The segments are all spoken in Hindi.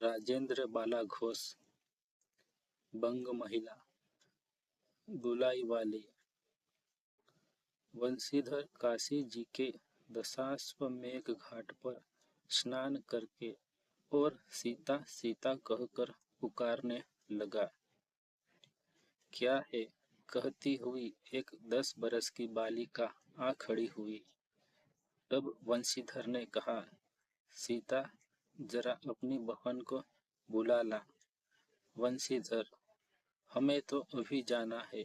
राजेंद्र बाला घोष, बंग महिला, गुलाई वाली, वंशीधर काशी जी के दशाश्वमेध घाट पर स्नान करके और सीता सीता कहकर पुकारने लगा। क्या है? कहती हुई एक 10 बरस की बालिका आ खड़ी हुई। तब वंशीधर ने कहा, सीता, जरा अपनी बहन को बुला ला। वंशीधर, हमें तो अभी जाना है।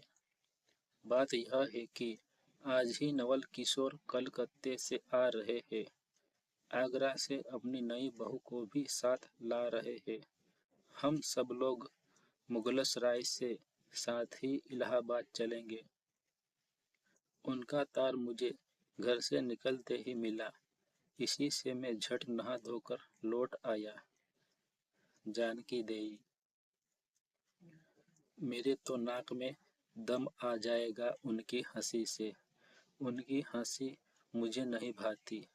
बात यह है कि आज ही नवल किशोर कलकत्ते से आ रहे हैं। आगरा से अपनी नई बहू को भी साथ ला रहे हैं। हम सब लोग मुगलसराय से साथ ही इलाहाबाद चलेंगे। उनका तार मुझे घर से निकलते ही मिला। इसी से मैं झट नहा धोकर लौट आया। जानकी देई, मेरे तो नाक में दम आ जाएगा उनकी हंसी से। उनकी हंसी मुझे नहीं भाती।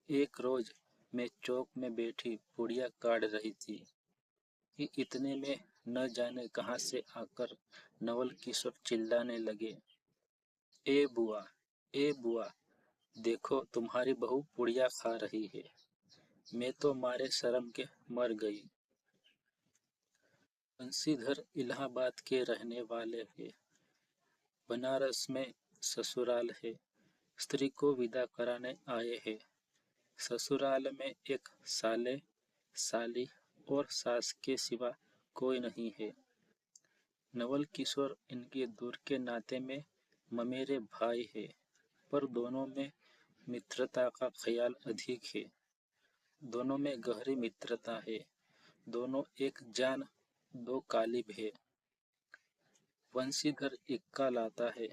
एक रोज मैं चौक में बैठी पुड़िया काढ़ रही थी कि इतने में न जाने कहां से आकर नवल किशोर चिल्लाने लगे, ए बुआ, ए बुआ, देखो तुम्हारी बहू पुड़िया खा रही है। मैं तो मारे शर्म के मर गई। बंशीधर इलाहाबाद के रहने वाले हैं। बनारस में ससुराल है। स्त्री को विदा कराने आए हैं। ससुराल में एक साले, साली और सास के सिवा कोई नहीं है। नवल किशोर इनके दूर के नाते में ममेरे भाई है, पर दोनों में मित्रता का ख्याल अधिक है। दोनों में गहरी मित्रता है। दोनों एक जान दो कालिब है। वंशीधर इक्का लाता है।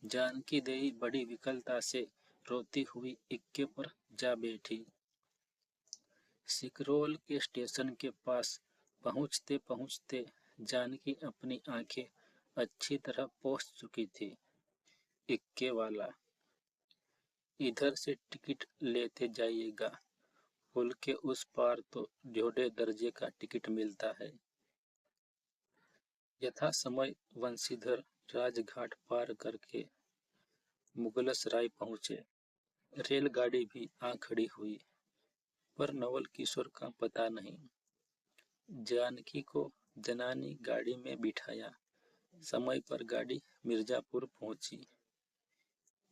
जानकी देई बड़ी विकलता से रोती हुई इक्के पर जा बैठी। सिकरोल के स्टेशन के पास पहुंचते पहुंचते जानकी अपनी आंखें अच्छी तरह पोंछ चुकी थी। इक्के वाला, इधर से टिकट लेते जाइएगा। पुल के उस पार तो जोड़े दर्जे का टिकट मिलता है। यथा समय वंशीधर राजघाट पार करके मुगलसराय पहुंचे। रेलगाड़ी भी आ खड़ी हुई, पर नवल किशोर का पता नहीं। जानकी को जनानी गाड़ी में बिठाया। समय पर गाड़ी मिर्जापुर पहुंची।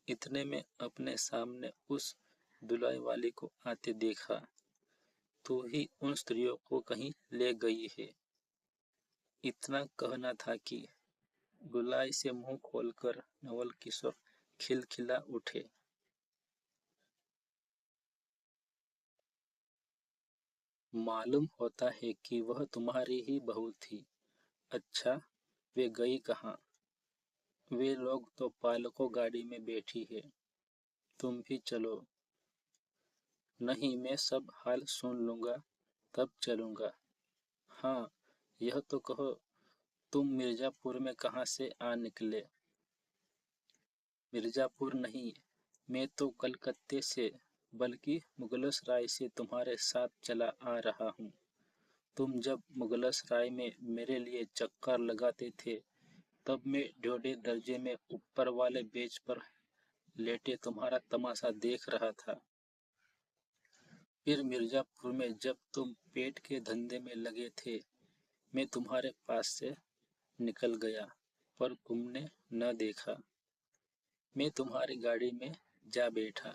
इतने में अपने सामने उस दुलाई वाली को आते देखा। तू ही उन स्त्रियों को कहीं ले गई है। इतना कहना था कि गुलाई से मुंह खोलकर नवल किशोर खिलखिला उठे। मालूम होता है कि वह तुम्हारी ही बहू थी। अच्छा, वे गई कहाँ? वे लोग तो पालको गाड़ी में बैठी है। तुम भी चलो। नहीं, मैं सब हाल सुन लूंगा, तब चलूंगा। हाँ, यह तो कहो, तुम मिर्जापुर में कहाँ से आ निकले? मिर्जापुर नहीं, मैं तो कलकत्ते से, बल्कि मुगलसराय से तुम्हारे साथ चला आ रहा हूँ। तुम जब मुगलसराय में मेरे लिए चक्कर लगाते थे, तब मैं ड्योढ़े दर्जे में ऊपर वाले बेंच पर लेटे तुम्हारा तमाशा देख रहा था। फिर मिर्जापुर में जब तुम पेट के धंधे में लगे थे, मैं तुम्हारे पास से निकल गया, पर तुमने न देखा। मैं तुम्हारी गाड़ी में जा बैठा।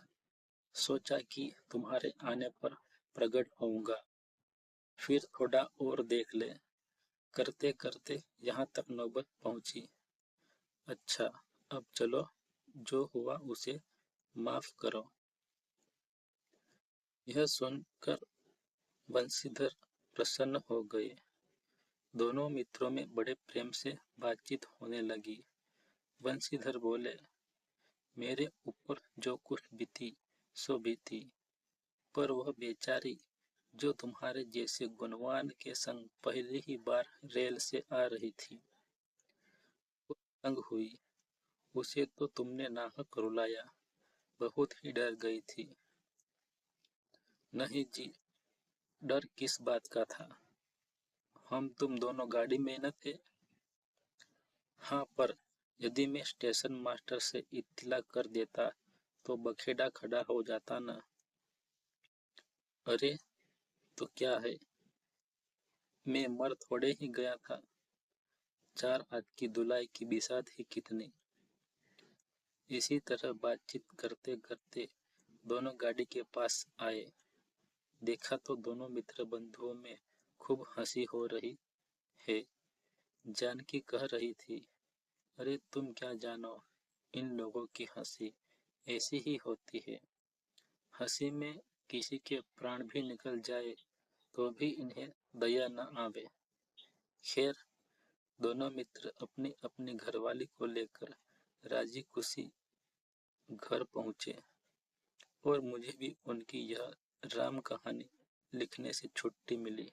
सोचा कि तुम्हारे आने पर प्रकट होऊंगा, फिर थोड़ा और देख ले। करते करते यहाँ तक नौबत पहुंची। अच्छा, अब चलो, जो हुआ उसे माफ करो। यह सुनकर बंशीधर प्रसन्न हो गए। दोनों मित्रों में बड़े प्रेम से बातचीत होने लगी। बंशीधर बोले, मेरे ऊपर जो कुछ बीती सो बीती, पर वह बेचारी जो तुम्हारे जैसे गुणवान के संग पहली ही बार रेल से आ रही थी, वो तंग हुई। उसे तो तुमने नाहक रुलाया। बहुत ही डर गई थी। नहीं जी, डर किस बात का था? हम तुम दोनों गाड़ी में न थे? हाँ, पर यदि मैं स्टेशन मास्टर से इत्तला कर देता तो बखेड़ा खड़ा हो जाता ना। अरे तो क्या है, मैं मर थोड़े ही गया था। 4 हाथ की धुलाई की बिसात ही कितनी। इसी तरह बातचीत करते करते दोनों गाड़ी के पास आए। देखा तो दोनों मित्र बंधुओं में खूब हंसी हो रही है। जानकी कह रही थी, अरे तुम क्या जानो, इन लोगों की हंसी ऐसी ही होती है। हंसी में किसी के प्राण भी निकल जाए तो भी इन्हें दया न आवे। खैर, दोनों मित्र अपनी अपनी घरवाली को लेकर राजी खुशी घर पहुँचे और मुझे भी उनकी यह राम कहानी लिखने से छुट्टी मिली।